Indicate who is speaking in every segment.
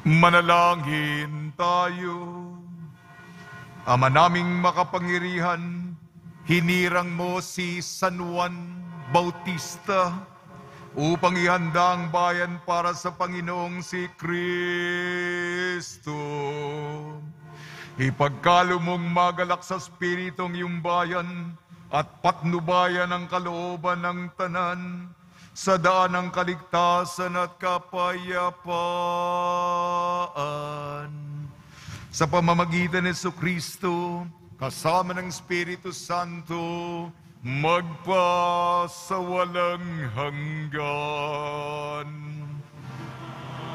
Speaker 1: Manalangin tayo. Ama naming makapangyarihan, hinirang mo si San Juan Bautista upang ihanda ang bayan para sa Panginoong si Kristo. Ipagkalo mong magalak sa Spiritong iyong bayan at patnubayan ang kalooban ng tanan sa daan ng kaligtasan at kapayapaan. Sa pamamagitan ni Jesucristo, kasama ng Espiritu Santo, magpasawalang hanggan.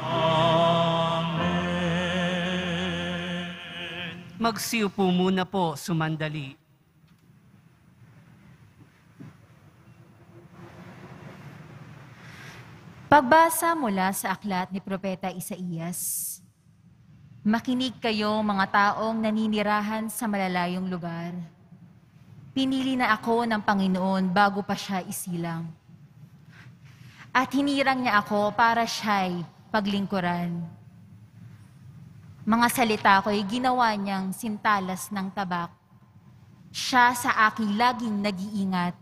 Speaker 2: Amen. Magsiupo muna po, sumandali.
Speaker 3: Pagbasa mula sa aklat ni Propeta Isaías. Makinig kayo mga taong naninirahan sa malalayong lugar. Pinili na ako ng Panginoon bago pa siya isilang. At hinirang niya ako para siya'y paglingkuran. Mga salita ko'y ginawa niyang sintalas ng tabak. Siya sa aking laging nag-iingat.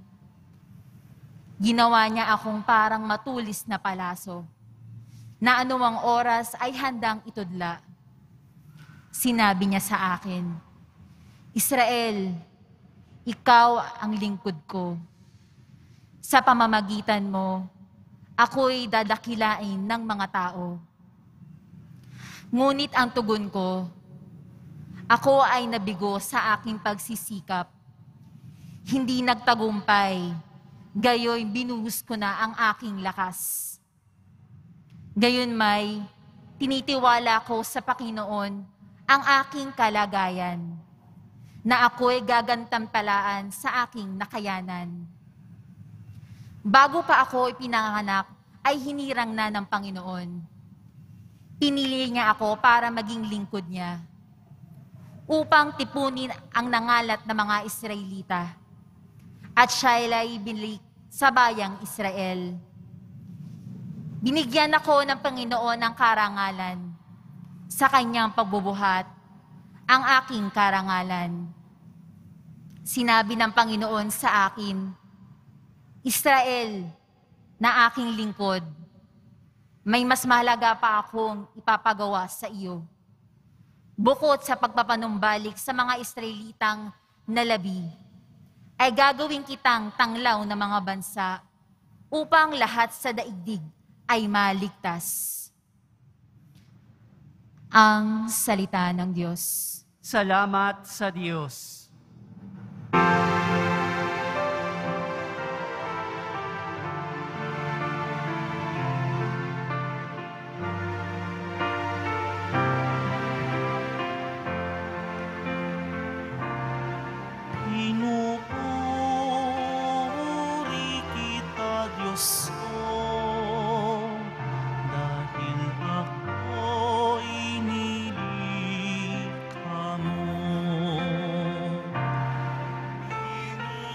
Speaker 3: Ginawa niya akong parang matulis na palaso, na anumang oras ay handang itudla. Sinabi niya sa akin, Israel, ikaw ang lingkod ko. Sa pamamagitan mo, ako'y dadakilain ng mga tao. Ngunit ang tugon ko, ako ay nabigo sa aking pagsisikap. Hindi nagtagumpay, gayoy binuhos ko na ang aking lakas. Gayon may, tinitiwala ko sa Panginoon ang aking kalagayan, na ako'y gagantampalaan sa aking nakayanan. Bago pa ako ipinanganak, ay hinirang na ng Panginoon. Pinili niya ako para maging lingkod niya, upang tipunin ang nangalat na mga Israelita, at siya'y binalik sa bayang Israel. Binigyan ako ng Panginoon ng karangalan, sa kanyang pagbubuhat, ang aking karangalan. Sinabi ng Panginoon sa akin, Israel, na aking lingkod, may mas mahalaga pa akong ipapagawa sa iyo. Bukod sa pagpapanumbalik sa mga Israelitang nalabi, ay gagawin kitang tanglaw ng mga bansa upang lahat sa daigdig ay maligtas. Ang salita ng Diyos.
Speaker 2: Salamat sa Diyos.
Speaker 4: Pinupuri kita, Diyos ko, dahil ako'y nilikha mo. Pinupuri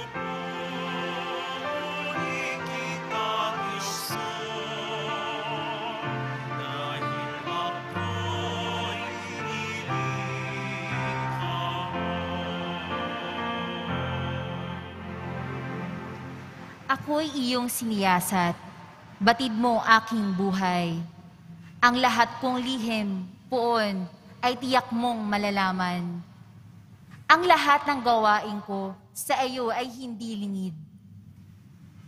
Speaker 4: kita, Diyos ko, dahil ako'y nilikha mo.
Speaker 3: Ako'y iyong siniyasat, batid mo aking buhay. Ang lahat kong lihim, poon, ay tiyak mong malalaman. Ang lahat ng gawain ko sa iyo ay hindi lingid.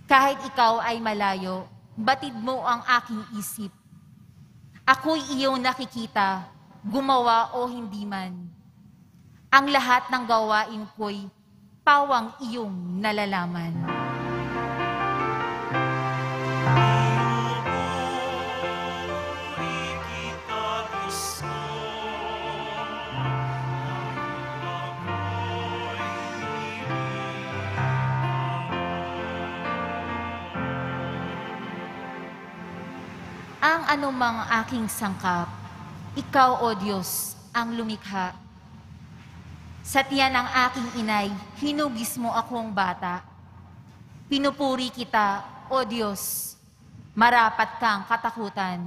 Speaker 3: Kahit ikaw ay malayo, batid mo ang aking isip. Ako'y iyong nakikita, gumawa o hindi man. Ang lahat ng gawain ko'y pawang iyong nalalaman.
Speaker 4: Pinupuri kita, Diyos ko,
Speaker 3: Ang anumang aking sangkap, ikaw, O Diyos, ang lumikha. Sa tiyan ng aking inay, hinugis mo akong bata. Pinupuri kita, O Diyos, marapat kang katakutan.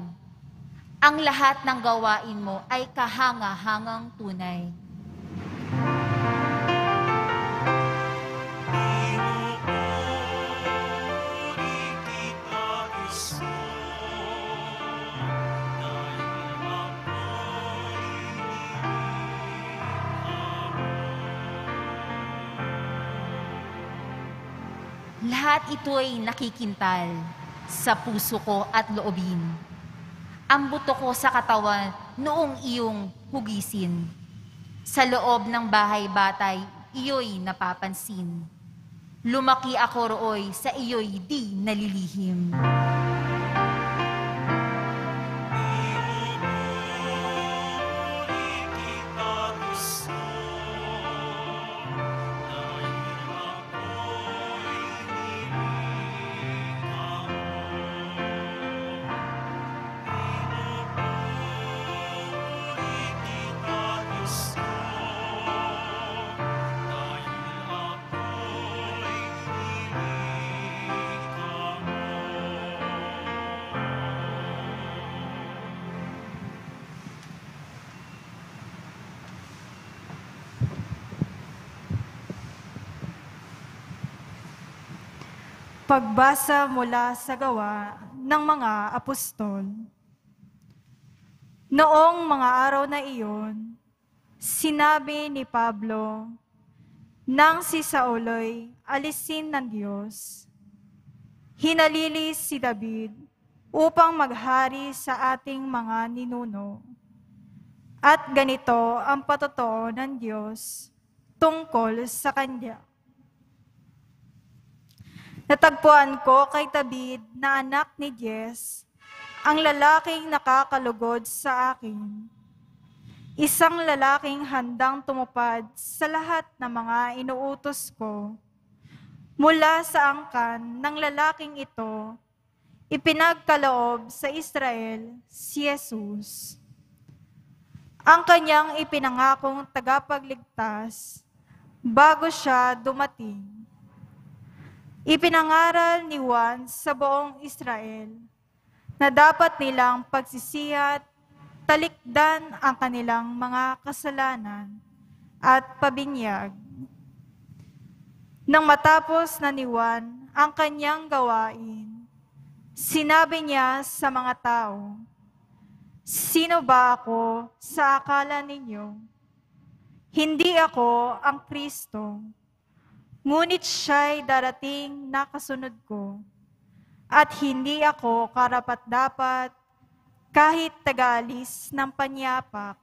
Speaker 3: Ang lahat ng gawain mo ay kahanga-hangang tunay.
Speaker 4: Pinupuri kita, Diyos ko, dahil ako'y
Speaker 3: Lahat ito'y nakikintal sa puso ko at loobin. Ang buto ko sa katawan noong iyong hugisin. Sa loob ng bahay-batay, iyo'y napapansin. Lumaki ako rooy, sa iyo'y di nalilihim.
Speaker 4: pinupuri kita, Diyos ko, dahil ako'y nilikha mo. Pinupuri kita, Diyos ko, dahil ako'y nilikha mo.
Speaker 5: Pagbasa mula sa gawa ng mga apostol. Noong mga araw na iyon, sinabi ni Pablo, nang si Saulo'y alisin ng Diyos, hinalilis si David upang maghari sa ating mga ninuno. At ganito ang patotoo ng Diyos tungkol sa kanya. Natagpuan ko kay David na anak ni Jess, ang lalaking nakakalugod sa akin. Isang lalaking handang tumupad sa lahat ng mga inuutos ko. Mula sa angkan ng lalaking ito, ipinagkaloob sa Israel si Jesus. Ang kanyang ipinangakong tagapagligtas bago siya dumating. Ipinangaral ni Juan sa buong Israel na dapat nilang pagsisihat, talikdan ang kanilang mga kasalanan at pabinyag. Nang matapos na ni Juan ang kanyang gawain, sinabi niya sa mga tao, "Sino ba ako sa akala ninyo? Hindi ako ang Kristo. Ngunit siya'y darating na kasunod ko, at hindi ako karapat-dapat kahit tagalis ng panyapak.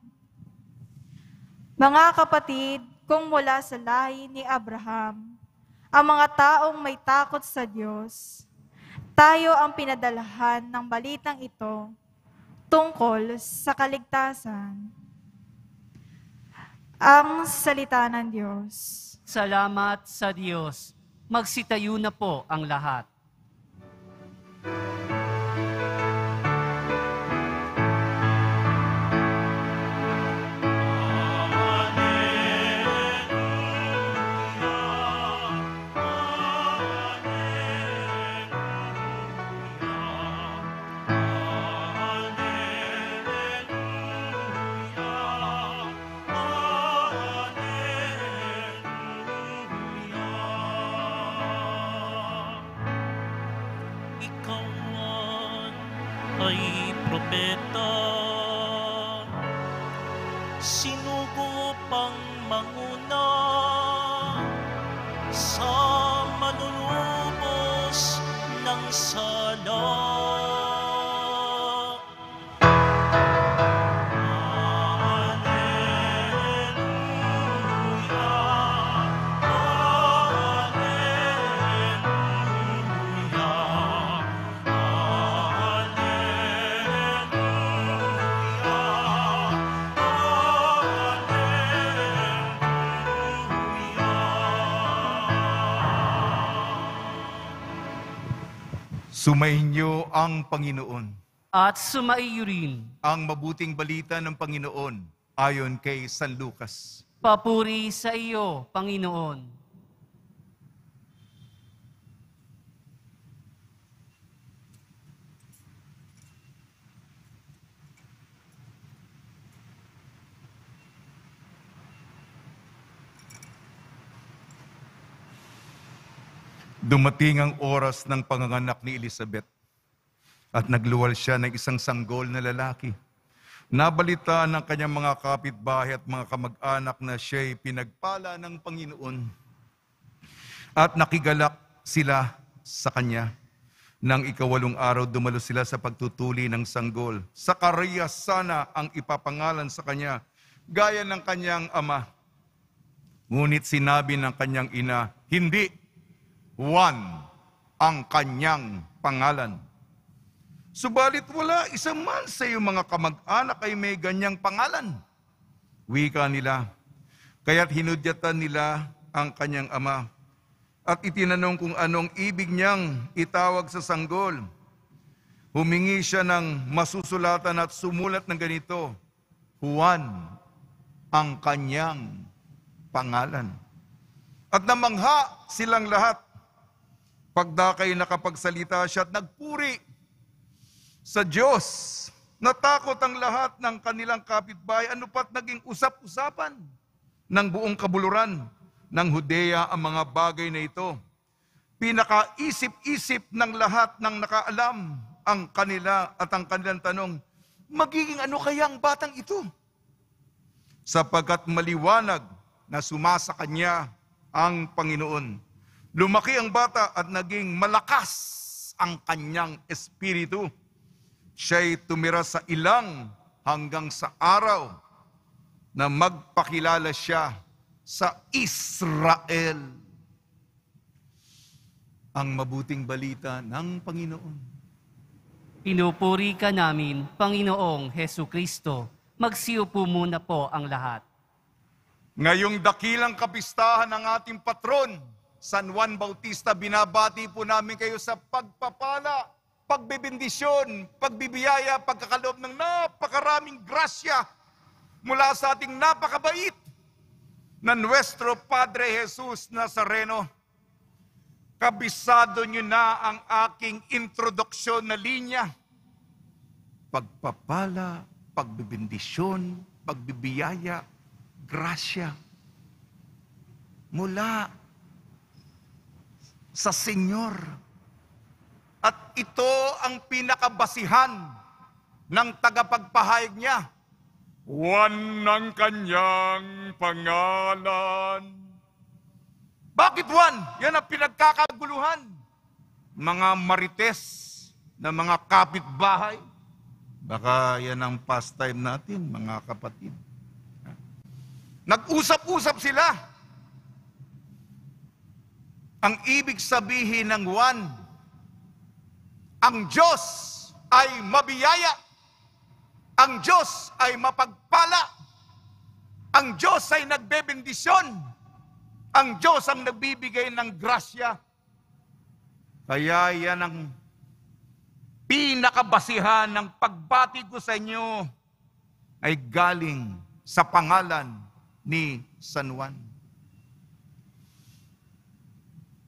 Speaker 5: Mga kapatid, kung mula sa lahi ni Abraham, ang mga taong may takot sa Diyos, tayo ang pinadalahan ng balitang ito tungkol sa kaligtasan." Ang salita ng Diyos.
Speaker 2: Salamat sa Diyos. Magsitayo na po ang lahat.
Speaker 4: Ikaw ay propeta, sinugo pang manguna sa manunubos ng sala.
Speaker 1: Sumainyo ang Panginoon.
Speaker 2: At sumaiyo rin.
Speaker 1: Ang mabuting balita ng Panginoon ayon kay San Lucas.
Speaker 2: Papuri sa iyo, Panginoon.
Speaker 1: Dumating ang oras ng panganganak ni Elizabeth at nagluwal siya ng isang sanggol na lalaki. Nabalitaan ng kanyang mga kapitbahay at mga kamag-anak na siya'y pinagpala ng Panginoon. At nakigalak sila sa kanya. Nang ika-8 araw, dumalo sila sa pagtutuli ng sanggol. Zacarias sana ang ipapangalan sa kanya, gaya ng kanyang ama. Ngunit sinabi ng kanyang ina, hindi, Juan ang kanyang pangalan. Subalit wala isang man sa iyong mga kamag-anak ay may ganyang pangalan. Wika nila, kaya't hinudyatan nila ang kanyang ama. At itinanong kung anong ibig niyang itawag sa sanggol. Humingi siya ng masusulatan at sumulat ng ganito, Juan ang kanyang pangalan. At namangha silang lahat. Pagdakay nakapagsalita siya at nagpuri sa Diyos. Natakot ang lahat ng kanilang kapitbahay. Ano pat naging usap-usapan ng buong kabuluran ng Judea ang mga bagay na ito. Pinakaisip-isip ng lahat ng nakaalam ang kanila at ang kanilang tanong, magiging ano kaya ang batang ito? Sapagkat maliwanag na sumasa kanya ang Panginoon. Lumaki ang bata at naging malakas ang kanyang espiritu. Siya'y tumira sa ilang hanggang sa araw na magpakilala siya sa Israel. Ang mabuting balita ng Panginoon.
Speaker 2: Pinupuri ka namin, Panginoong Hesu Kristo. Magsiupo muna po ang lahat.
Speaker 1: Ngayong dakilang kapistahan ng ating patron, San Juan Bautista, binabati po namin kayo sa pagpapala, pagbibindisyon, pagbibiyaya, pagkakaloob ng napakaraming grasya mula sa ating napakabait na Nuestro Padre Jesus Nazareno. Kabisado nyo na ang aking introduksyon na linya. Pagpapala, pagbibindisyon, pagbibiyaya, grasya. Mula sa Senyor. At ito ang pinakabasihan ng tagapagpahayag niya. Juan ang kanyang pangalan. Bakit Juan? Yan ang pinagkakaguluhan. Mga marites na mga kapitbahay. Baka yan ang pastime natin, mga kapatid. Nag-usap-usap sila. Ang ibig sabihin ng Juan, ang Diyos ay mabiyaya. Ang Diyos ay mapagpala. Ang Diyos ay nagbebendisyon. Ang Diyos ang nagbibigay ng grasya. Kaya yan ang pinakabasihan ng pagbati ko sa inyo ay galing sa pangalan ni San Juan.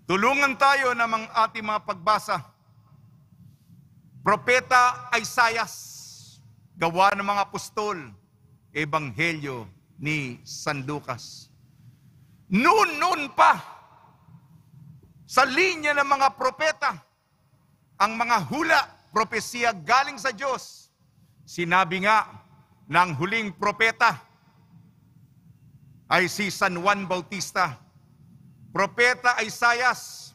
Speaker 1: Tulungan tayo ng ating mga pagbasa. Propeta Isaias, gawa ng mga apostol, Ebanghelyo ni San Lucas. Noon pa, sa linya ng mga propeta, ang mga hula, propesya galing sa Diyos. Sinabi nga ng huling propeta ay si San Juan Bautista. Propeta Isaias,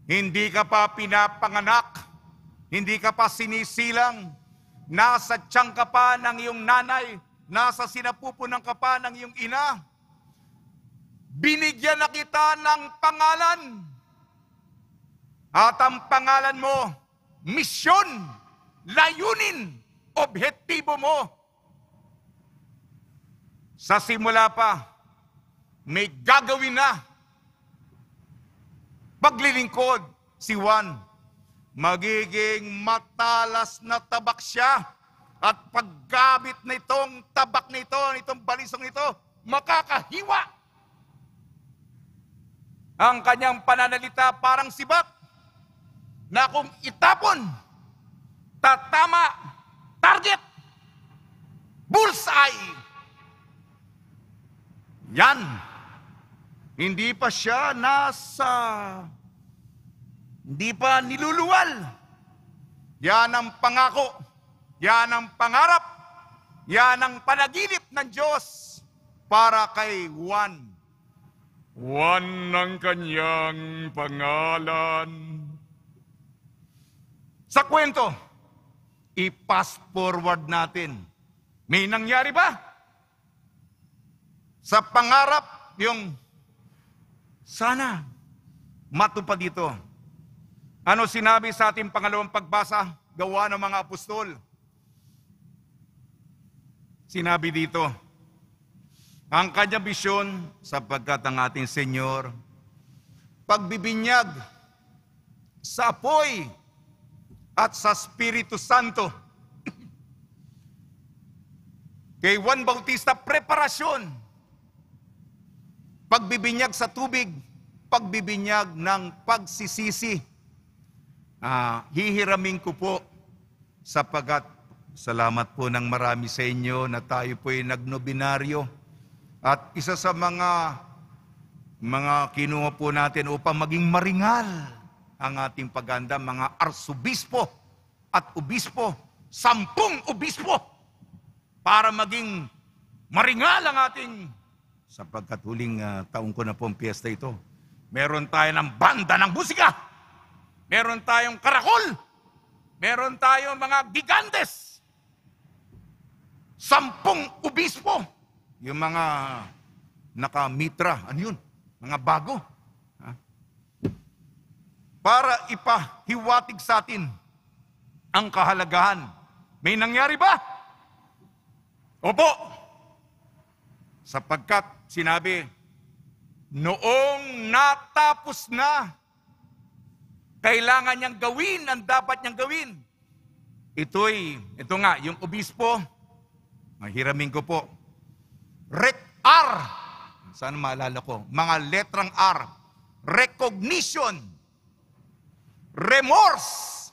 Speaker 1: hindi ka pa pinapanganak, hindi ka pa sinisilang, nasa tiyan ka pa ng iyong nanay, nasa sinapupunan ka pa ng iyong ina. Binigyan na kita ng pangalan. At ang pangalan mo, misyon, layunin, objektibo mo. Sa simula pa, may gagawin na. Paglilingkod si Juan, magiging matalas na tabak siya. At paggamit na itong tabak na ito, itong balisong ito, makakahiwa. Ang kanyang pananalita parang sibak na kung itapon, tatama, target, bullseye. Yan Hindi pa siya hindi pa niluluwal. Yan ang pangako, yan ang pangarap, yan ang panaginip ng Diyos para kay Juan. Juan ang kanyang pangalan. Sa kwento, i-fast forward natin. May nangyari ba? Sa pangarap, yung sana matupad dito. Ano sinabi sa ating pangalawang pagbasa, Gawa ng mga Apostol? Sinabi dito, ang kanyang bisyon, sapagkat ang ating Senyor, pagbibinyag sa apoy at sa Espiritu Santo. Kay Juan Bautista, preparasyon. Pagbibinyag sa tubig, pagbibinyag ng pagsisisi. Hihiramin ko po sapagkat salamat po ng marami sa inyo na tayo po ay nagnobinaryo. At isa sa mga kinuha po natin upang maging maringal ang ating paganda, mga arsobispo at obispo, 10 obispo, para maging maringal ang ating, sapagkat huling taong ko na po ang piyesta ito. Meron tayo ng banda ng musika. Meron tayong karakol. Meron tayong mga gigantes. 10 obispo. Yung mga nakamitra, ano yun? Mga bago. Para ipahiwatig sa atin ang kahalagahan. May nangyari ba? Opo. Sapagkat sinabi, noong natapos na, kailangan niyang gawin ang dapat niyang gawin. Ito nga, yung obispo, mahiramin ko po, R. Sana maalala ko, mga letrang R. Recognition. Remorse.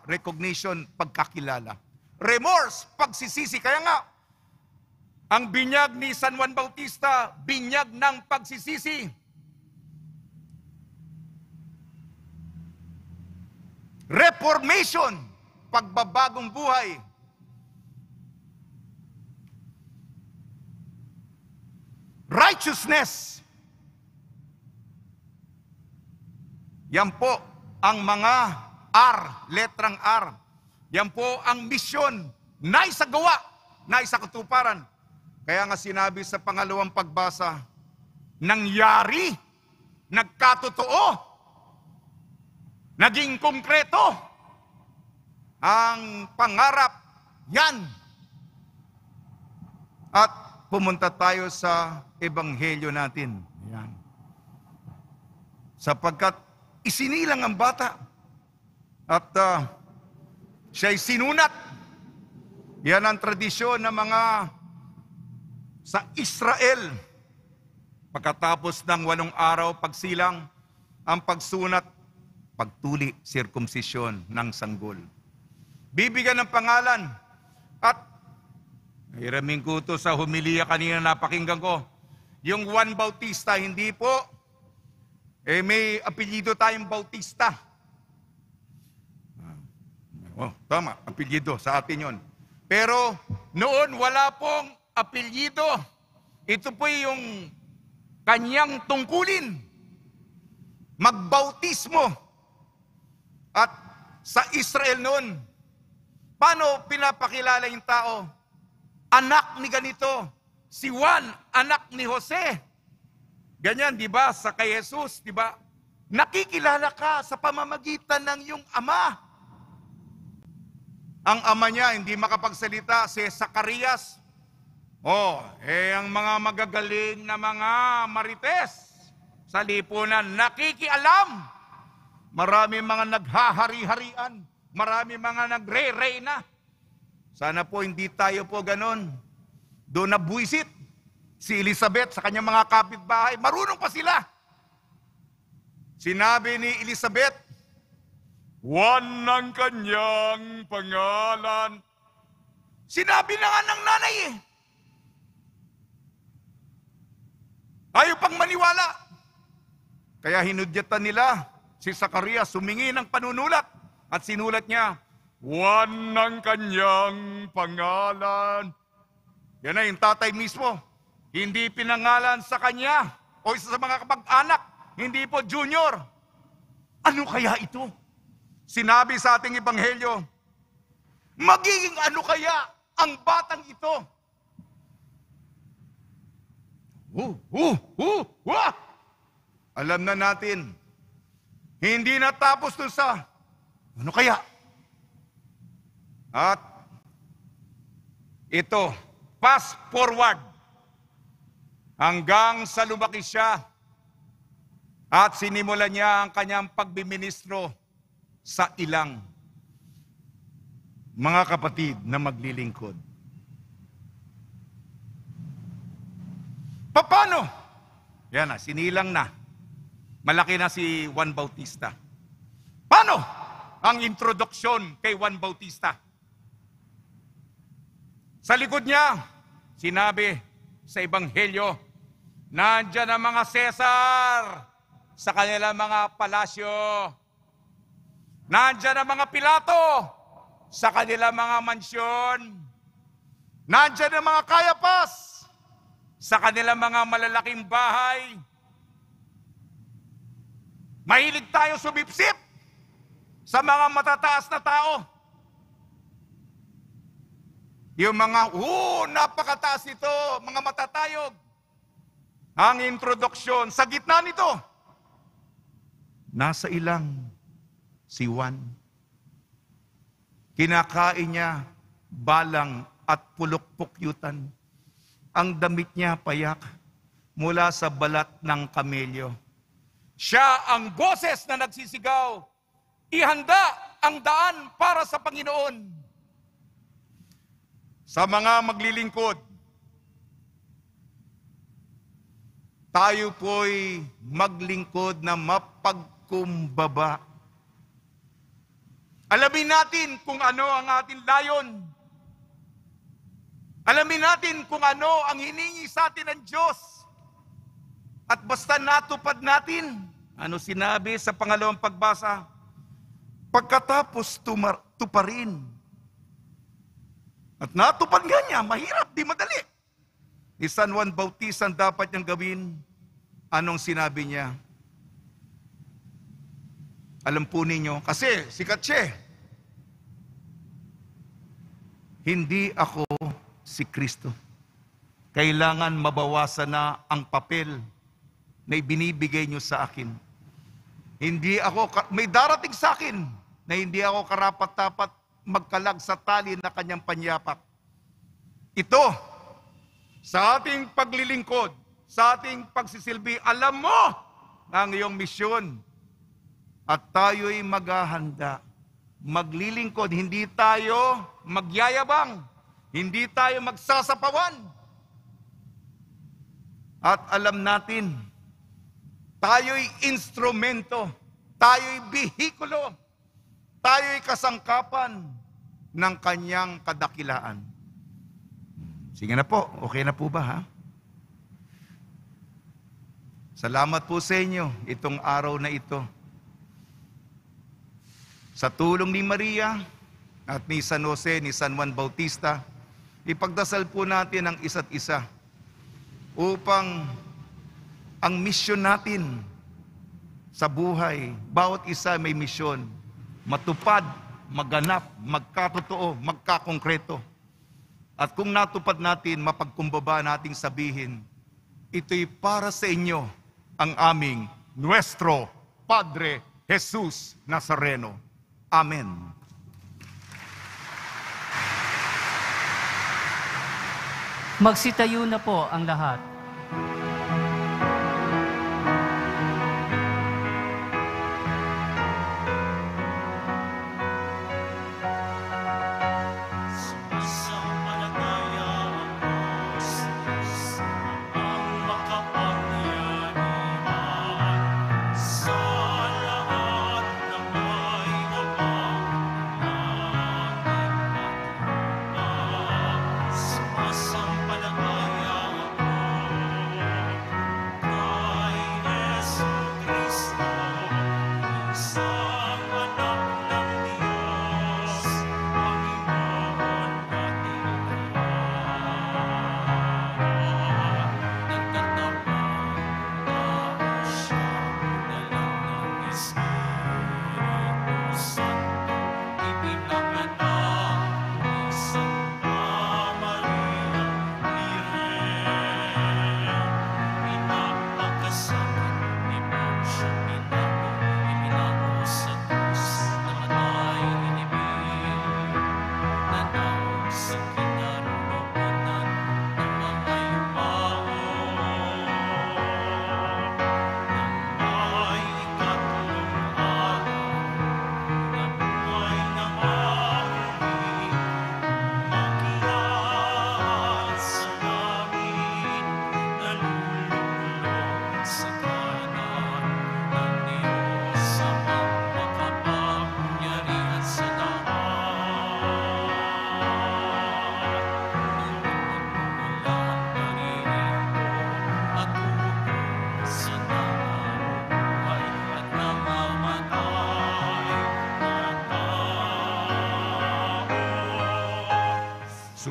Speaker 1: Recognition, pagkakilala. Remorse, pagsisisi. Kaya nga, ang binyag ni San Juan Bautista, binyag ng pagsisisi. Reformation, pagbabagong buhay. Righteousness. Yan po ang mga R, letrang R. Yan po ang misyon na isagawa, na isakatuparan. Kaya nga sinabi sa pangalawang pagbasa, nangyari, nagkatotoo, naging konkreto ang pangarap yan. At pumunta tayo sa ebanghelyo natin. Yan. Sapagkat isinilang ang bata at siya'y sinunat. Yan ang tradisyon ng mga sa Israel. Pagkatapos ng 8 araw pagsilang, ang pagsunat, pagtuli, sirkumsisyon ng sanggol. Bibigyan ng pangalan. At hiramin ko ito sa humiliya kanina napakinggan ko. Yung Juan Bautista, hindi po. May apelyido tayong Bautista. Tama, apelyido sa atin yon. Pero noon wala pong apelyido. Ito po yung kanyang tungkulin. Magbautismo. At sa Israel noon, paano pinapakilala yung tao? Anak ni ganito, si Juan, anak ni Jose. Ganyan, di ba? Sa kay Jesus, di ba? Nakikilala ka sa pamamagitan ng iyong ama. Ang ama niya hindi makapagsalita, si Zacarias. Ang mga magagaling na mga marites sa lipunan, nakikialam. Marami mga naghahari-harian. Marami mga nagre-reyna. Sana po hindi tayo po ganon. Doon nabuisit si Elizabeth sa kanyang mga kapitbahay. Marunong pa sila. Sinabi ni Elizabeth, Juan ang kanyang pangalan. Sinabi na nga ng nanay Ayaw pang maniwala. Kaya hinudyatan nila si Zacarias sumingi ng panunulat at sinulat niya, Juan ng kanyang pangalan. Yan na yung tatay mismo. Hindi pinangalan sa kanya o isa sa mga kapag-anak. Hindi po junior. Ano kaya ito? Sinabi sa ating ebanghelyo, magiging ano kaya ang batang ito? Alam na natin, hindi natapos dun sa, ano kaya? At ito, fast forward, hanggang sa lumaki siya at sinimulan niya ang kanyang pagbiministro sa ilang mga kapatid na maglilingkod. Paano? Yan na, sinilang na. Malaki na si Juan Bautista. Paano ang introduksyon kay Juan Bautista? Sa likod niya, sinabi sa Ebanghelyo, nandyan ang mga Cesar sa kanilang mga palasyo. Nandyan ang mga Pilato sa kanilang mga mansyon. Nandyan ang mga Kayapas sa kanilang mga malalaking bahay. Mahilig tayo sumipsip sa mga matataas na tao. Yung mga, napakataas nito, mga matatayog. Ang introduksyon, sa gitna nito, nasa ilang si Juan. Kinakain niya balang at pulok-pukyutan. Ang damit niya payak mula sa balat ng kamelyo. Siya ang boses na nagsisigaw, ihanda ang daan para sa Panginoon. Sa mga maglilingkod, tayo po'y maglingkod na mapagkumbaba. Alamin natin kung ano ang ating layon. Alamin natin kung ano ang hiningi sa atin ng Diyos. At basta natupad natin, ano sinabi sa pangalawang pagbasa? Pagkatapos tuparin. At natupad nga niya, mahirap, di madali. Ni San Juan Bautista ang dapat niyang gawin. Anong sinabi niya? Alam po ninyo, kasi sikat siya. Hindi ako si Kristo. Kailangan mabawasan na ang papel na ibinibigay niyo sa akin. Hindi ako, may darating sa akin na hindi ako karapat-dapat magkalag sa tali na kanyang panyapak. Ito, sa ating paglilingkod, sa ating pagsisilbi, alam mo ang iyong misyon. At tayo'y maghahanda. Maglilingkod, hindi tayo magyayabang. Hindi tayo magsasapawan. At alam natin, tayo'y instrumento, tayo'y bihikulo, tayo'y kasangkapan ng kanyang kadakilaan. Sige na po, okay na po ba ha? Salamat po sa inyo itong araw na ito. Sa tulong ni Maria at ni San Jose, ni San Juan Bautista, ipagdasal po natin ang isa't isa upang ang misyon natin sa buhay, bawat isa may misyon, matupad, maganap, magkatotoo, magkakongkreto. At kung natupad natin, mapagkumbaba nating sabihin, ito'y para sa inyo ang aming Nuestro Padre Jesus Nazareno. Amen.
Speaker 2: Magsitayo na po ang lahat.
Speaker 4: Sumasampalataya ako sa Diyos, ang makapangyarihan sa lahat ng may habang nangingatipan. Sumasampalataya ako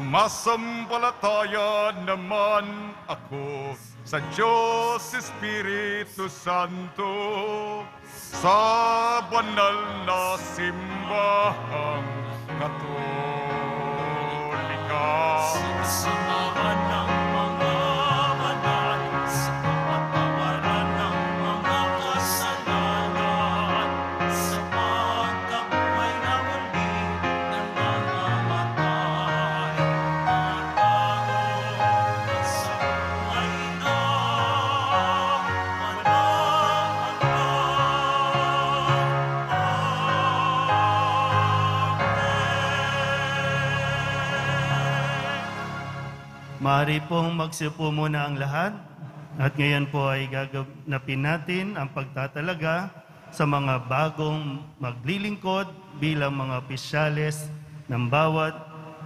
Speaker 1: Sumasampalataya naman ako sa Diyos Espiritu Santo, sa banal na simbahang Katolika.
Speaker 4: Samahan ng mga banal sa kapatawaran ng mga kasalanan, sa pagkabuhay na muli ng mga matay, at sa buhay na
Speaker 6: Maaari pong magsiupo muna ang lahat at ngayon po ay gaganapin natin ang pagtatalaga sa mga bagong maglilingkod bilang mga opisyales ng bawat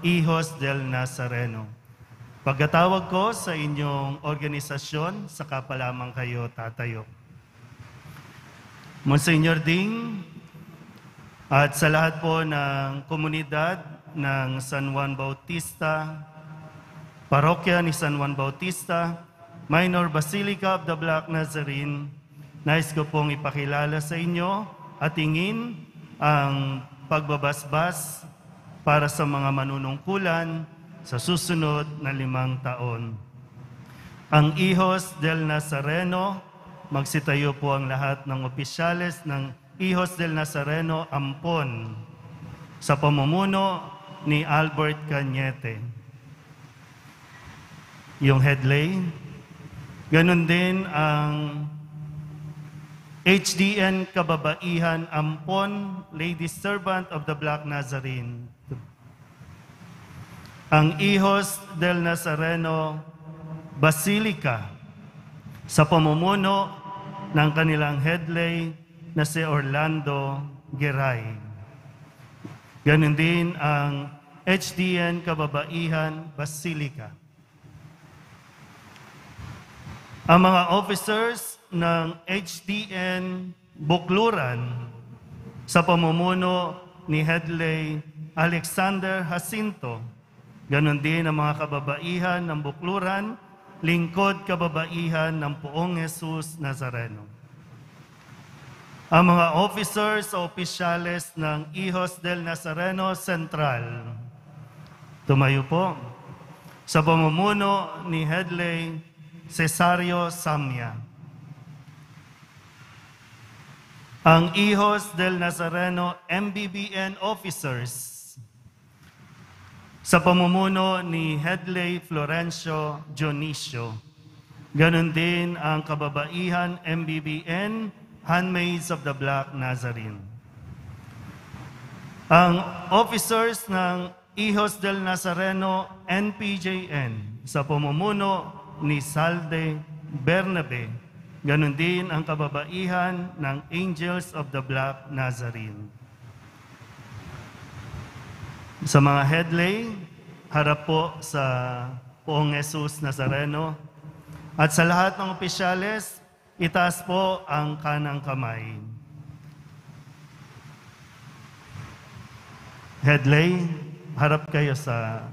Speaker 6: Hijos del Nazareno. Pagkatawag ko sa inyong organisasyon, saka pa lamang kayo tatayo. Monsignor Ding at sa lahat po ng komunidad ng San Juan Bautista, Parokya ni San Juan Bautista, Minor Basilica of the Black Nazarene, nais ko pong ipakilala sa inyo at tingin ang pagbabasbas para sa mga manunungkulan sa susunod na 5 taon. Ang Hijos del Nazareno, magsitayo po ang lahat ng opisyales ng Hijos del Nazareno Ampon sa pamumuno ni Albert Cañete. Yung headlay. Ganon din ang HDN Kababaihan Ampon, Lady Servant of the Black Nazarene. Ang Hijos del Nazareno Basilica sa pamumuno ng kanilang headlay na si Orlando Geray. Ganon din ang HDN Kababaihan Basilica. Ang mga officers ng HDN Bukluran sa pamumuno ni Headlay Alexander Jacinto, ganon din ang mga kababaihan ng Bukluran, lingkod kababaihan ng Poong Jesus Nazareno. Ang mga officers o opisyales ng Hijos del Nazareno Central, tumayo po, sa pamumuno ni Headlay Cesario Samya. Ang Hijos del Nazareno MBBN officers sa pamumuno ni Headlay Florencio Dionisio. Ganon din ang kababaihan MBBN Handmaids of the Black Nazarene. Ang officers ng Hijos del Nazareno NPJN sa pamumuno ni Salde Bernabe, ganon din ang kababaihan ng Angels of the Black Nazarene. Sa mga headlay, harap po sa Poong Jesus Nazareno at sa lahat ng opisyales, itaas po ang kanang kamay. Headlay, harap kayo sa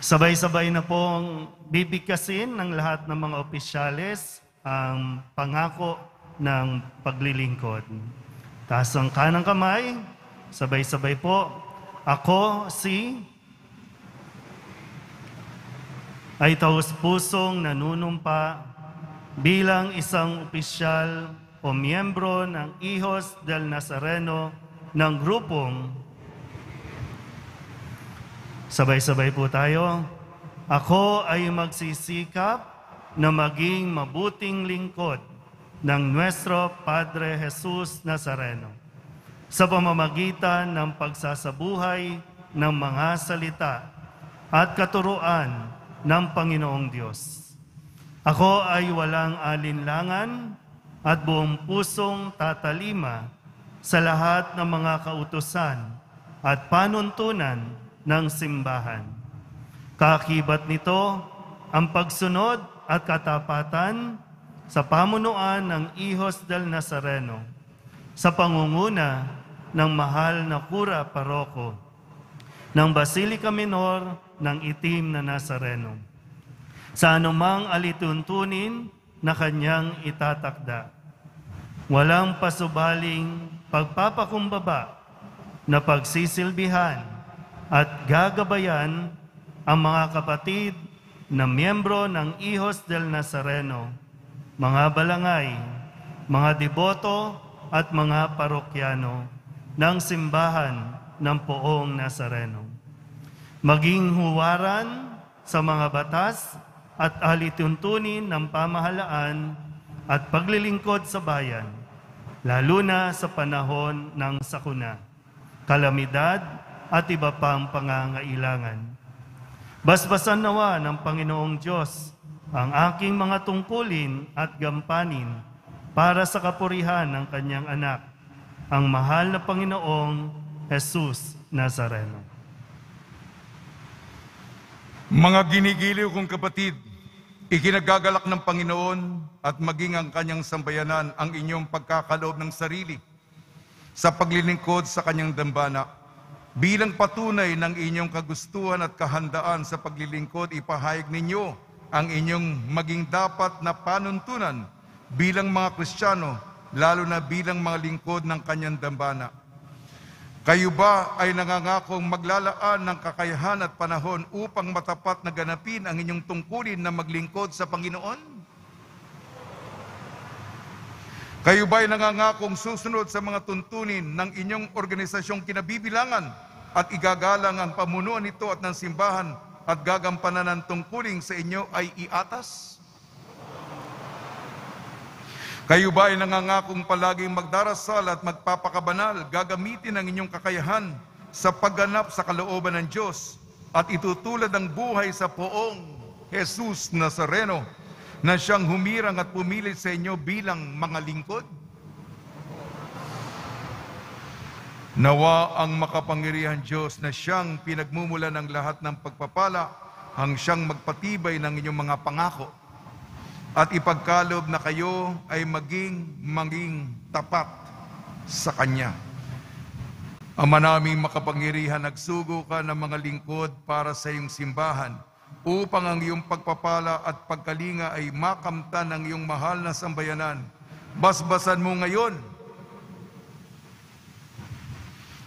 Speaker 6: sabay-sabay na pong bibigkasin ng lahat ng mga opisyales ang pangako ng paglilingkod. Taas ang kanang kamay, sabay-sabay po. Ako ay taus-pusong nanunumpa bilang isang opisyal o miyembro ng Hijos del Nazareno ng grupong sabay-sabay po tayo. Ako ay magsisikap na maging mabuting lingkod ng Nuestro Padre Jesus Nazareno sa pamamagitan ng pagsasabuhay ng mga salita at katuruan ng Panginoong Diyos. Ako ay walang alinlangan at buong pusong tatalima sa lahat ng mga kautusan at panuntunan ng simbahan. Kaakibat nito ang pagsunod at katapatan sa pamunuan ng Hijos del Nazareno sa pangunguna ng mahal na Kura Paroko ng Basilica Minor ng Itim na Nazareno sa anumang alituntunin na kanyang itatakda. Walang pasubaling pagpapakumbaba na pagsisilbihan at gagabayan ang mga kapatid na miyembro ng Hijos del Nazareno, mga balangay, mga deboto at mga parokyano ng simbahan ng Poong Nazareno. Maging huwaran sa mga batas at alituntunin ng pamahalaan at paglilingkod sa bayan, lalo na sa panahon ng sakuna, kalamidad at iba pang pangangailangan. Basbasan nawa ng Panginoong Diyos ang aking mga tungkulin at gampanin para sa kapurihan ng kanyang anak, ang mahal na Panginoong Jesus Nazareno.
Speaker 1: Mga ginigiliw kong kapatid, ikinagagalak ng Panginoon at maging ang kanyang sambayanan ang inyong pagkakaloob ng sarili sa paglilingkod sa kanyang dambana. Bilang patunay ng inyong kagustuhan at kahandaan sa paglilingkod, ipahayag ninyo ang inyong maging dapat na panuntunan bilang mga Kristiyano, lalo na bilang mga lingkod ng kanyang dambana. Kayo ba ay nangangakong maglalaan ng kakayahan at panahon upang matapat na ganapin ang inyong tungkulin na maglingkod sa Panginoon? Kayo ba ay nangangakong susunod sa mga tuntunin ng inyong organisasyong kinabibilangan at igagalang ang pamunuan nito at ng simbahan at gagampanan ng tungkulin sa inyo ay iatas? Kayo ba ay nangangakong palaging magdarasal at magpapakabanal, gagamitin ang inyong kakayahan sa pagganap sa kalooban ng Diyos at itutulad ang buhay sa Poong Jesus Nazareno na siyang humirang at pumilit sa inyo bilang mga lingkod? Nawa ang makapangyarihan Diyos na siyang pinagmumula ng lahat ng pagpapala ang siyang magpatibay ng inyong mga pangako at ipagkaloob na kayo ay maging tapat sa Kanya. Ama naming makapangyarihan, nagsugo ka ng mga lingkod para sa iyong simbahan upang ang iyong pagpapala at pagkalinga ay makamtan ng iyong mahal na sambayanan. Basbasan mo ngayon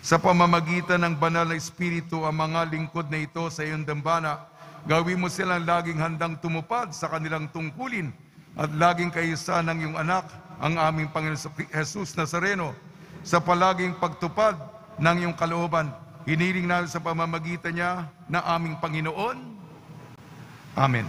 Speaker 1: sa pamamagitan ng banal na Espiritu ang mga lingkod na ito sa iyong dambana. Gawin mo silang laging handang tumupad sa kanilang tungkulin at laging kaisa ng iyong anak, ang aming Panginoon Jesus Nazareno, sa palaging pagtupad ng iyong kalooban. Hiniling namin sa pamamagitan niya na aming Panginoon. Amen.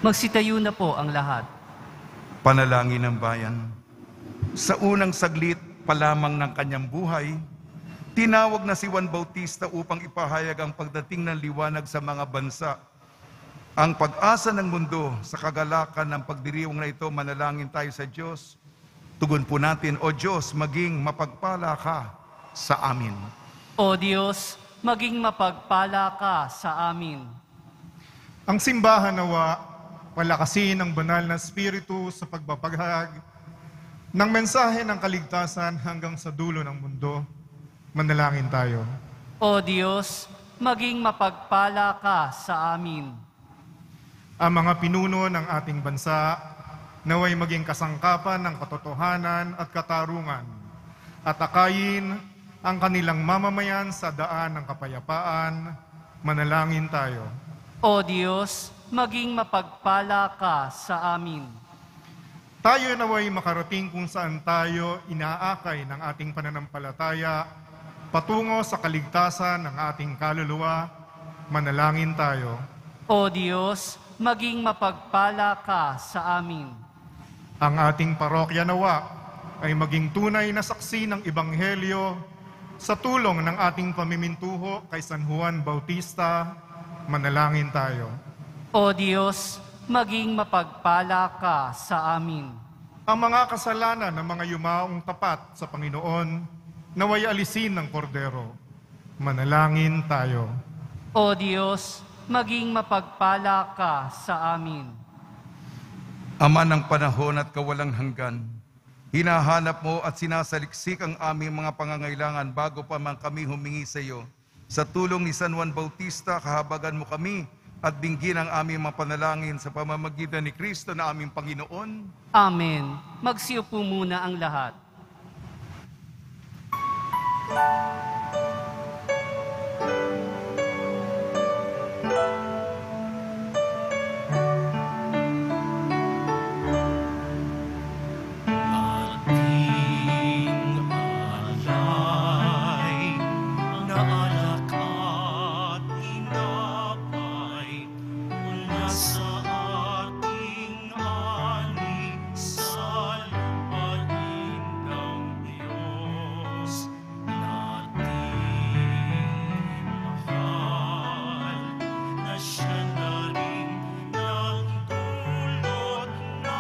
Speaker 2: Magsitayo na po ang lahat.
Speaker 1: Panalangin ng bayan. Sa unang saglit pa lamang ng kanyang buhay, tinawag na si Juan Bautista upang ipahayag ang pagdating ng liwanag sa mga bansa. Ang pag-asa ng mundo sa kagalakan ng pagdiriwang na ito, manalangin tayo sa Diyos. Tugon po natin, O Diyos, maging mapagpala ka sa amin.
Speaker 2: O Diyos, maging mapagpala ka sa amin.
Speaker 7: Ang simbahan nawa, palakasin ng banal na Espiritu sa pagbabaghag ng mensahe ng kaligtasan hanggang sa dulo ng mundo. Manalangin tayo.
Speaker 2: O Diyos, maging mapagpala ka sa amin.
Speaker 7: Ang mga pinuno ng ating bansa naway maging kasangkapan ng katotohanan at katarungan at akayin ang kanilang mamamayan sa daan ng kapayapaan. Manalangin tayo.
Speaker 2: O Diyos, maging mapagpala ka sa amin.
Speaker 7: Tayo naway makarating kung saan tayo inaakay ng ating pananampalataya patungo sa kaligtasan ng ating kaluluwa. Manalangin tayo.
Speaker 2: O Diyos, maging mapagpala ka sa amin.
Speaker 7: Ang ating parokya nawa ay maging tunay na saksi ng Ebanghelyo sa tulong ng ating pamimintuho kay San Juan Bautista. Manalangin tayo.
Speaker 2: O Diyos, maging mapagpala ka sa amin.
Speaker 7: Ang mga kasalanan ng mga yumaong tapat sa Panginoon naway alisin ng kordero. Manalangin tayo.
Speaker 2: O Diyos, maging mapagpala ka sa amin.
Speaker 1: Ama ng panahon at kawalang hanggan, hinahanap mo at sinasaliksik ang aming mga pangangailangan bago pa man kami humingi sa iyo. Sa tulong ni San Juan Bautista, kahabagan mo kami at binggin ang aming mga panalangin sa pamamagitan ni Kristo na aming Panginoon.
Speaker 2: Amen. Magsiupo muna ang lahat.
Speaker 4: Ating alay na alak at inapay mula sa ating ani sa lupain ng Diyos nating mahal na siya na rin nagdulot na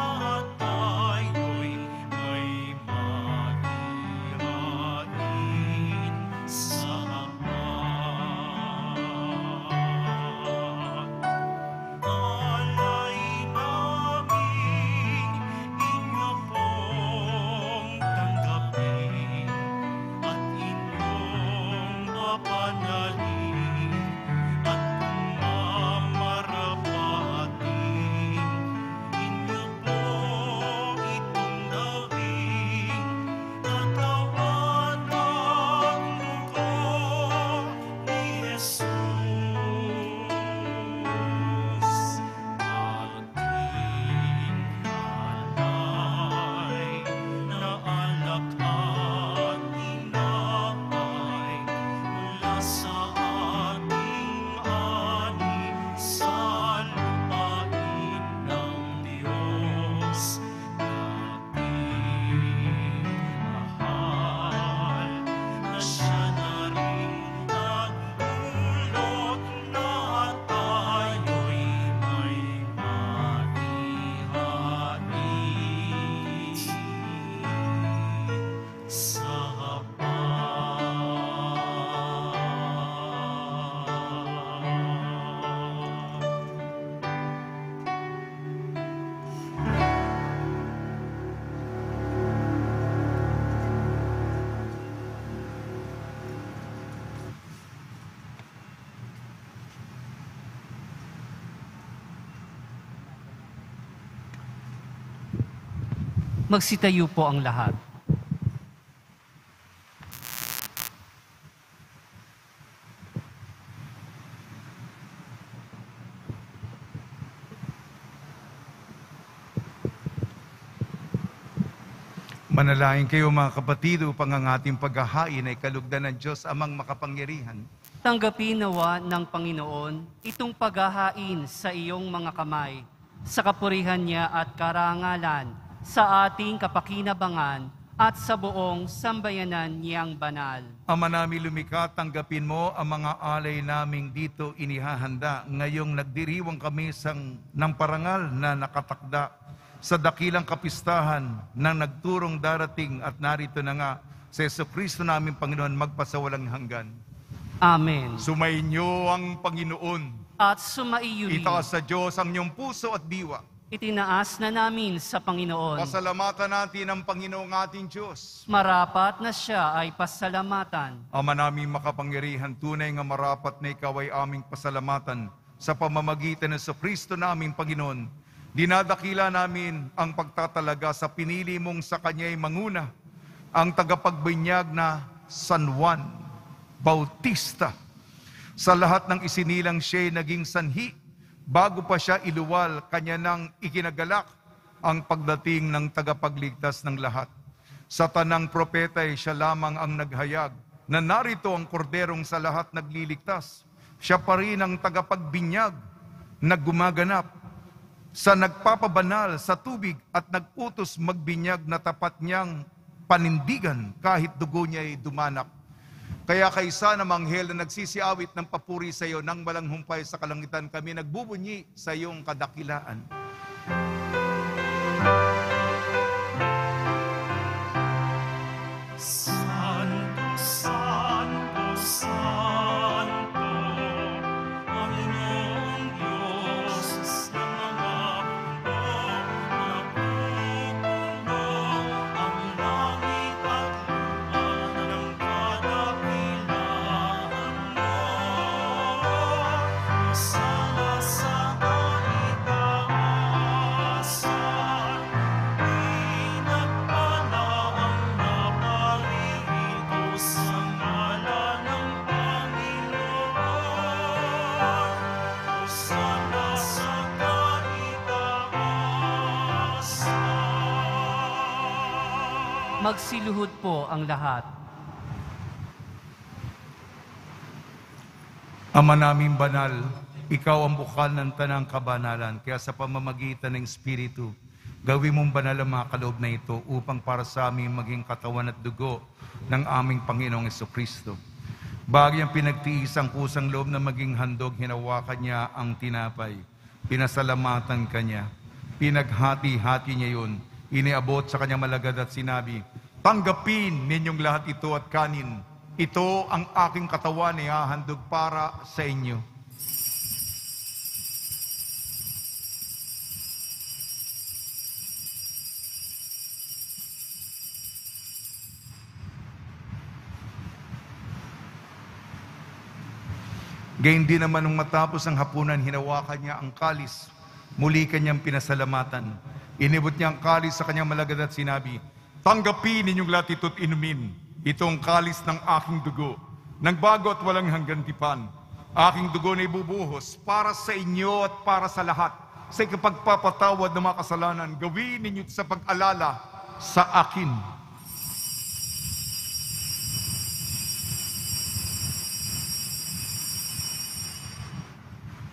Speaker 4: tayo'y may maihain sa Ama. Alay namin inyo pong tanggapin at inyong papanalin at mamarapatin. Inyo pong itong gawin katawan at dugo ni Jesus. Ating alay na alak at inapay mula sa ating ani sa lupain ng Diyos nating mahal na siya na rin nagdulot na tayo'y may maihain sa Ama.
Speaker 2: Magsitayo po ang lahat.
Speaker 1: Manalangin kayo mga kapatid upang ang ating paghahain ay kalugdan ng Diyos amang makapangyarihan.
Speaker 2: Tanggapin nawa ng Panginoon itong paghahain sa iyong mga kamay, sa kapurihan niya at karangalan, sa ating kapakinabangan at sa buong sambayanan niyang banal.
Speaker 1: Ama namin lumikha, tanggapin mo ang mga alay naming dito inihahanda. Ngayong nagdiriwang kami ng parangal na nakatakda sa dakilang kapistahan ng nagturong darating at narito na nga sa Jesucristo namin Panginoon magpasawalang hanggan.
Speaker 2: Amen.
Speaker 1: Sumainyo ang Panginoon.
Speaker 2: At sumaiyo rin.
Speaker 1: Itaas sa Diyos ang inyong puso at diwa.
Speaker 2: itinaas na namin sa Panginoon.
Speaker 1: Pasalamatan natin ang Panginoong ating Diyos.
Speaker 2: Marapat na siya ay pasalamatan.
Speaker 1: Ama naming makapangyarihan, tunay nga marapat na ikaw ay aming pasalamatan sa pamamagitan ng Kristo naming Panginoon. Dinadakila namin ang pagtatalaga sa pinili mong sa Kanya'y manguna, ang tagapagbinyag na San Juan Bautista. Sa lahat ng isinilang siya'y naging sanhi, bago pa siya iluwal, kanya nang ikinagalak ang pagdating ng tagapagligtas ng lahat. Sa tanang propeta'y siya lamang ang naghayag na narito ang korderong sa lahat nagliligtas. Siya pa rin ang tagapagbinyag na gumaganap sa nagpapabanal sa tubig at nag-utos magbinyag na tapat niyang panindigan kahit dugo niya'y dumanak. Kaya kaysa na manghel na nagsisiawit ng papuri sa iyo nang walang humpay sa kalangitan, kami nagbubunyi sa iyong kadakilaan.
Speaker 4: Santo, Santo, Santo, Panginoong Diyos ng mga mundo, napipuno ang langit at lupa ng kadakilaan mo. Hosana sa kaitaasan, pinagpala ang naparito sa ngalan ng Panginoon. Hosana sa kaitaasan.
Speaker 2: Magsiluhod po ang lahat.
Speaker 1: Ama naming banal, ikaw ang bukal ng tanang kabanalan, kaya sa pamamagitan ng Espiritu, gawin mong banal ang mga kaloob na ito upang para sa amin maging katawan at dugo ng aming Panginoong Jesucristo. Bagyang pinagtiis ang kusang loob na maging handog, hinawakan niya ang tinapay, pinasalamatan kanya, pinaghati-hati niya yun, iniabot sa kanyang malagad at sinabi, "Tanggapin ninyong lahat ito at kanin. Ito ang aking katawan na ihahandog para sa inyo." Gayun din naman nung matapos ang hapunan, hinawakan niya ang kalis. Muli kanyang pinasalamatan. Inibot niya ang kalis sa kanyang malagad at sinabi, "Tanggapin ninyong lahat ito't inumin. Itong kalis ng aking dugo, ng bago at walang hanggan tipan. Aking dugo na ibubuhos para sa inyo at para sa lahat. Sa ikapagpapatawad ng mga kasalanan, gawin ninyo ito sa pag-alala sa akin."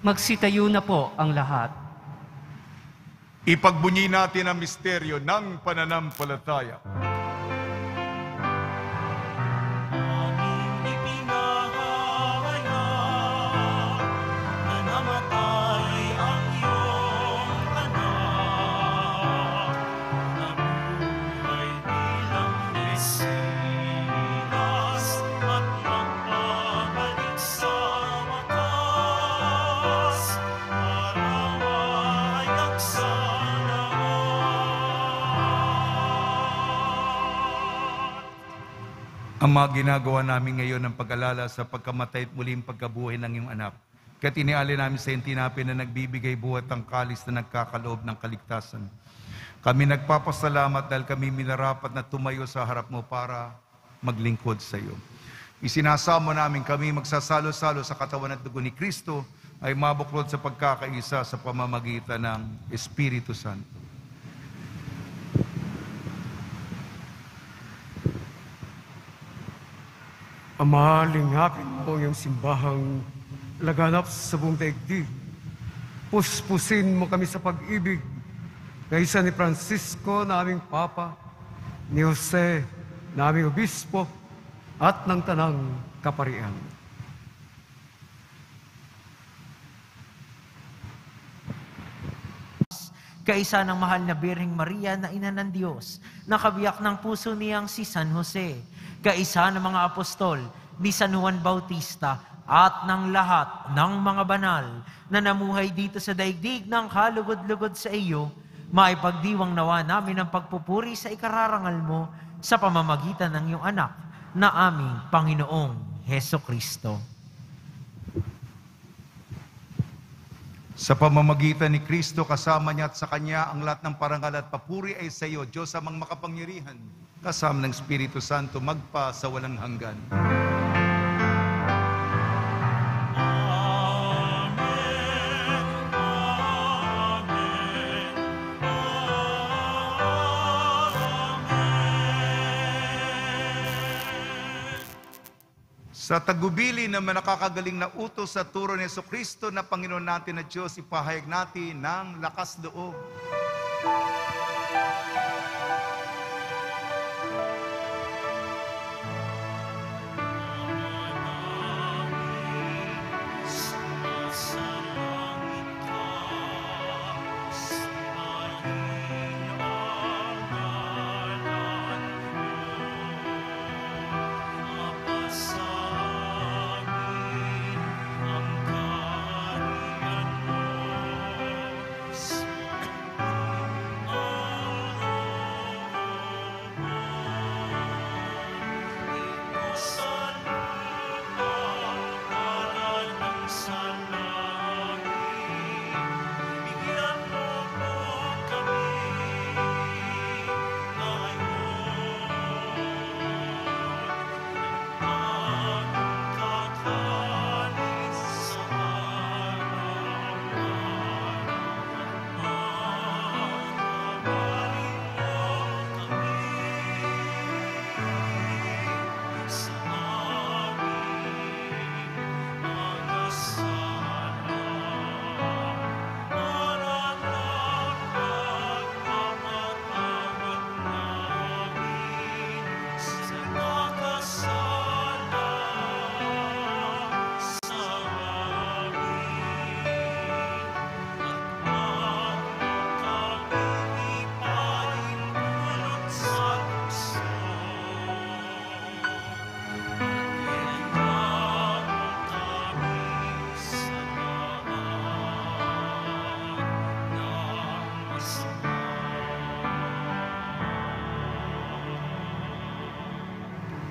Speaker 2: Magsitayo na po ang lahat.
Speaker 1: Ipagbunyi natin ang misteryo ng pananampalataya.
Speaker 4: Aming ipinahayag na namatay ang iyong anak, nabuhay bilang Mesiyas at magbabalik sa wakas para mawayag sa lahat.
Speaker 1: Ang mga ginagawa namin ngayon ng pag-alala sa pagkamatay at muling pagkabuhay ng iyong anak. Kaya tiniali namin sa iyong tinapay na nagbibigay buhat ang kalis na nagkakaloob ng kaligtasan. Kami nagpapasalamat dahil kami minarapat na tumayo sa harap mo para maglingkod sa iyo. Isinasamo namin kami magsasalo-salo sa katawan at dugo ni Kristo ay mabuklod sa pagkakaisa sa pamamagitan ng Espiritu Santo.
Speaker 8: Ama, lingapin mo ang iyong simbahang laganap sa buong daigdig. Puspusin mo kami sa pag-ibig kaysa ni Francisco na aming Papa, ni Jose na aming Obispo, at ng Tanang Kaparian.
Speaker 9: Kaisa ng mahal na Birheng Maria na ina ng Diyos, nakabiyak ng puso niyang si San Jose, kaisa ng mga apostol ni San Juan Bautista at ng lahat ng mga banal na namuhay dito sa daigdig ng kalugod-lugod sa iyo, maipagdiwang nawa namin ang pagpupuri sa ikararangal mo sa pamamagitan ng iyong anak na aming Panginoong Heso Kristo.
Speaker 1: Sa pamamagitan ni Kristo, kasama niya at sa Kanya, ang lahat ng parangal at papuri ay sa iyo, Diyos amang makapangyarihan, kasama ng Espiritu Santo, magpa sa walang hanggan. Sa tagubili na nakakagaling na utos sa turo ni Jesucristo na Panginoon natin na Diyos, ipahayag natin ng lakas loob.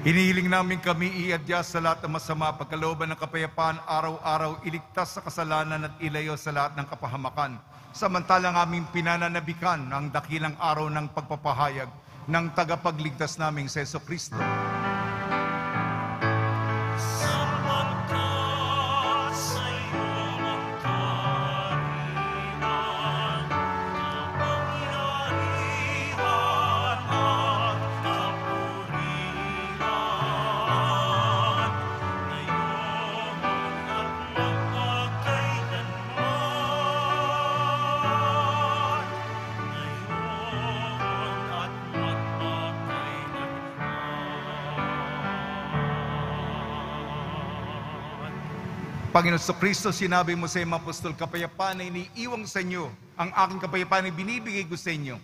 Speaker 1: Hinihiling namin kami iadya sa lahat ng masama, pagkalooban ng kapayapaan, araw-araw iligtas sa kasalanan at ilayo sa lahat ng kapahamakan. Samantalang aming pinananabikan ang dakilang araw ng pagpapahayag ng tagapagligtas naming si Jesucristo. Panginoon sa Kristo, sinabi mo sa iyong apostol, kapayapaan ay iniiwang sa inyo. Ang aking kapayapaan ay binibigay ko sa inyo.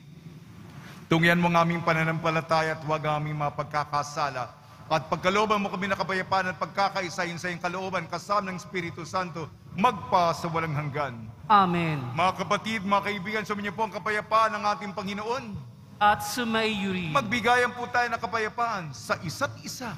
Speaker 1: Tungyan mo ang aming pananampalataya at huwag ang aming mga pagkakasala. At pagkalooban mo kami na kapayapaan at pagkakaisayin sa iyong kalooban, kasama ng Espiritu Santo, magpa sa walang hanggan.
Speaker 2: Amen.
Speaker 1: Mga kapatid, mga kaibigan, suminyo po ang kapayapaan ng ating Panginoon.
Speaker 2: At sumaiyo rin.
Speaker 1: Magbigayan po tayo ng kapayapaan sa isa't isa.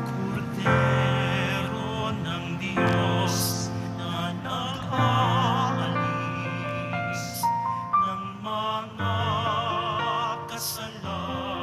Speaker 4: Kordero ng Diyos na nag-aalis ng mga kasalanan.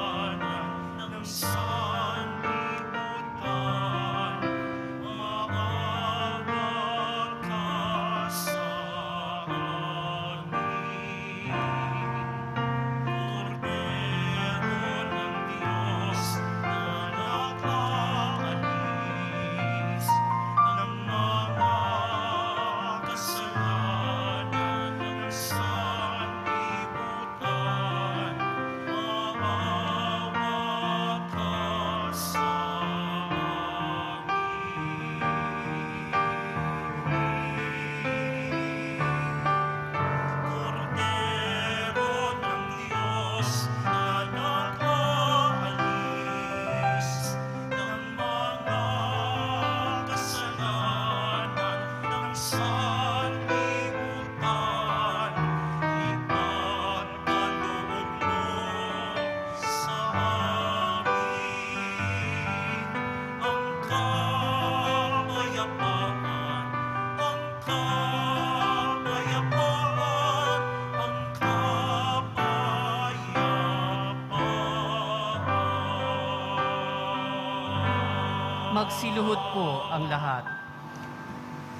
Speaker 2: magsiluhod po ang lahat.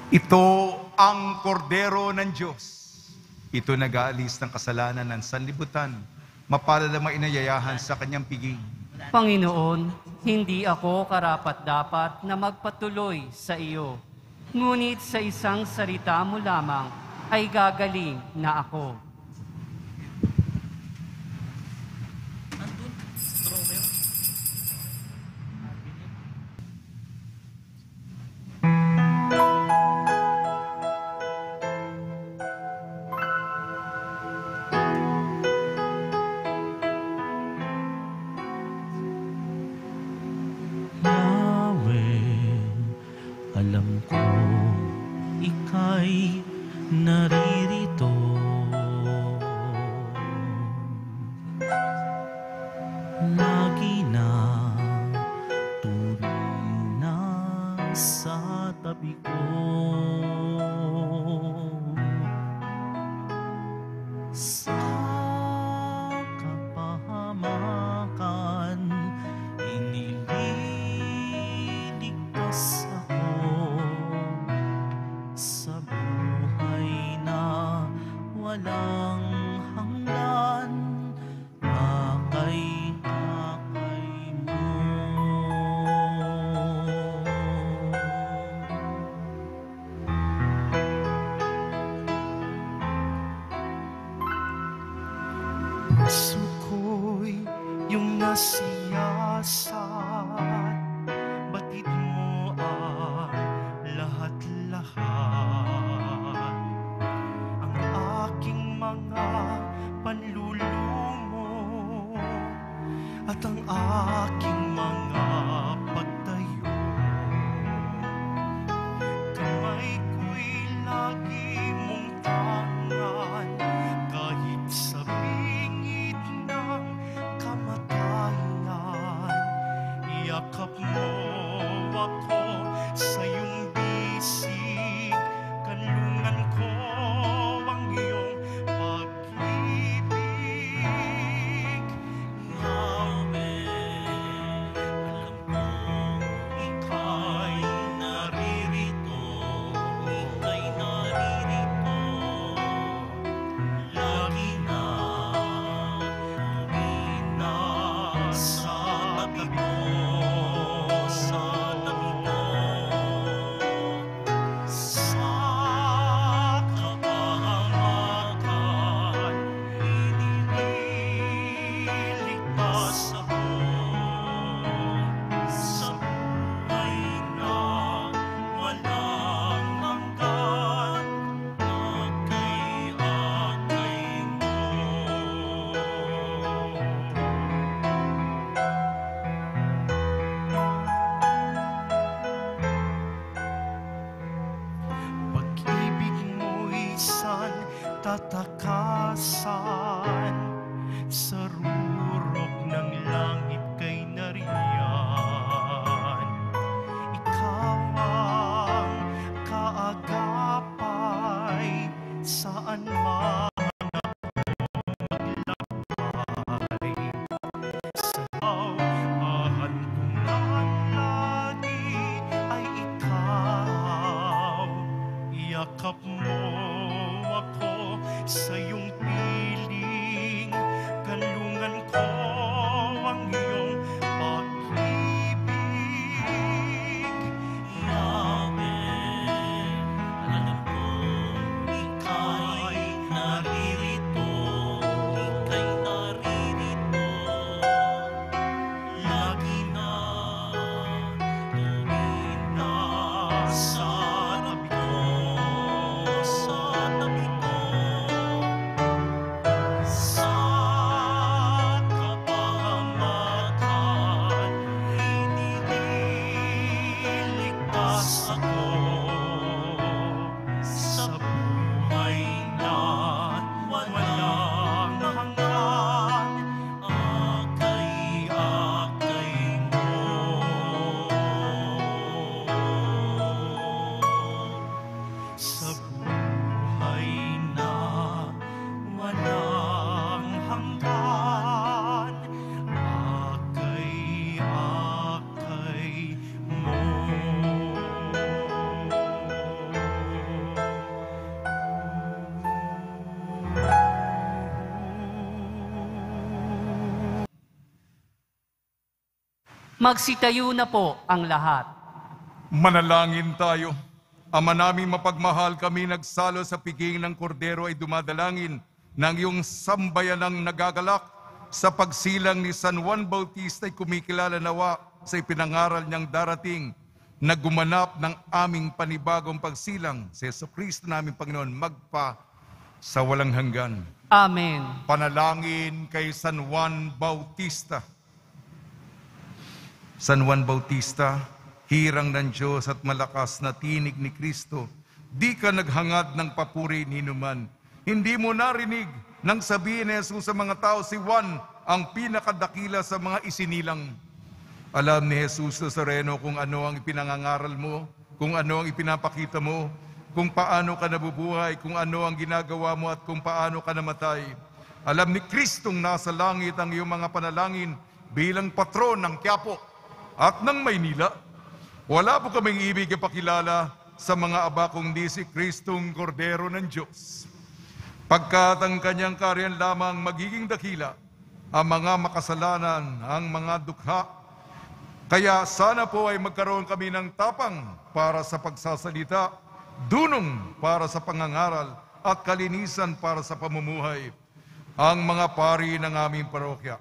Speaker 1: Ito ang kordero ng Diyos. Ito nag-aalis ng kasalanan ng sanlibutan. Mapalad ang inayayahan sa kanyang piging.
Speaker 2: Panginoon, hindi ako karapat-dapat na magpatuloy sa iyo. Ngunit sa isang salita mo lamang ay gagaling na ako.
Speaker 4: Yahweh, alam ko ika'y naririto. Lagi na tuloy na sa tabi ko. Sa kapahamakan, iniligtas ako sa buhay na walang hanggan. Akay-akay mo. Puso ko'y iyong nasiyasat, batid mo ang lahat-lahat. Ang aking mga panlulumo at ang aking mga pagtayo. Kamay ko'y lagi mong tangan, kahit sa bingit ng kamatayan. Iyakap mo ako sa iyong bisig, kanlungan ko ang iyong pag-ibig. Yahweh, alam kong ika'y naririto, ika'y naririto. Lagi na sa tabi ko, sa tabi ko. Sa kapahamakan, iniligtas ako sa buhay na walang hanggan. Akay-akay mo. Pag-ibig mo'y tatakasan, sa rurok ng langit kay nariyan. Ikaw ang kaagapay, saan man maglakbay. Sa ahan kong lagi ay ikaw. Iyakap mo ako sa iyong piling.
Speaker 2: Magsitayo na po ang lahat.
Speaker 1: Manalangin tayo. Ama naming mapagmahal, kami nagsalo sa piging ng kordero ay dumadalangin ng iyong sambayanang nagagalak sa pagsilang ni San Juan Bautista ay kumikilala nawa sa ipinangaral niyang darating na gumanap ng aming panibagong pagsilang sa Jesucristo naming Panginoon magpa sa walang hanggan.
Speaker 2: Amen.
Speaker 1: Panalangin kay San Juan Bautista. San Juan Bautista, hirang ng Diyos at malakas na tinig ni Kristo, di ka naghangad ng papuri ni numan. Hindi mo narinig nang sabihin ni Jesus sa mga tao, si Juan ang pinakadakila sa mga isinilang. Alam ni Jesus Nazareno kung ano ang ipinangangaral mo, kung ano ang ipinapakita mo, kung paano ka nabubuhay, kung ano ang ginagawa mo at kung paano ka namatay. Alam ni Kristong nasa langit ang iyong mga panalangin bilang patron ng Quiapo at ng Maynila. Wala po kaming ibig ipakilala sa mga aba kundi si Kristong Kordero ng Diyos. Pagkat ang kanyang karyan lamang magiging dakila, ang mga makasalanan, ang mga dukha. Kaya sana po ay magkaroon kami ng tapang para sa pagsasalita, dunong para sa pangangaral, at kalinisan para sa pamumuhay. Ang mga pari ng aming parokya.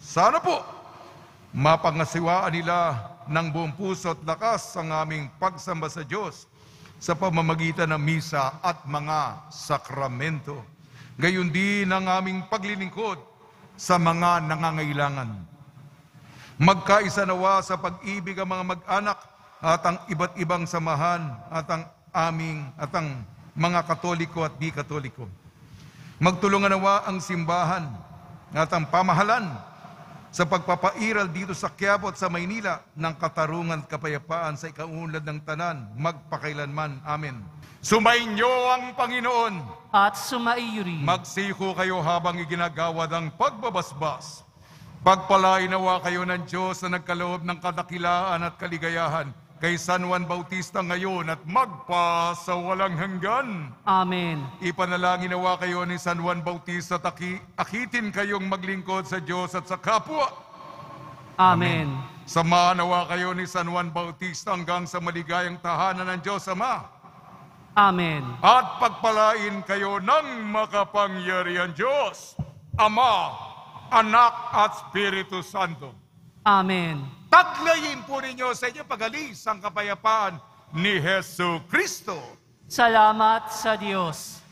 Speaker 1: Sana po mapangasiwaan nila ng buong puso at lakas ang aming pagsamba sa Diyos sa pamamagitan ng misa at mga sakramento. Gayon din ang aming paglilingkod sa mga nangangailangan. Magkaisa nawa sa pag-ibig ang mga mag-anak at ang iba't ibang samahan at ang mga Katoliko at di Katoliko. Magtulungan nawa ang simbahan at ang pamahalan sa pagpapairal dito sa Quiapo at sa Maynila ng katarungan at kapayapaan sa ikaunlad ng tanan, magpakailanman. Amen. Sumainyo ang Panginoon.
Speaker 2: At sumaiyo rin.
Speaker 1: Magsiko kayo habang iginagawad ang pagbabasbas. Pagpalain nawa kayo ng Diyos na nagkaloob ng kadakilaan at kaligayahan kay San Juan Bautista ngayon at magpa sa walang hanggan.
Speaker 2: Amen.
Speaker 1: Ipanalangin nawa kayo ni San Juan Bautista at akitin kayong maglingkod sa Diyos at sa kapwa.
Speaker 2: Amen.
Speaker 1: Samahan nawa kayo ni San Juan Bautista hanggang sa maligayang tahanan ng Diyos Ama.
Speaker 2: Amen.
Speaker 1: At pagpalain kayo ng makapangyarihan Diyos, Ama, Anak at Espiritu Santo.
Speaker 2: Amen.
Speaker 1: Taglayin po ninyo sa inyong pag-alis ang kapayapaan ni Jesu Kristo.
Speaker 2: Salamat sa Diyos.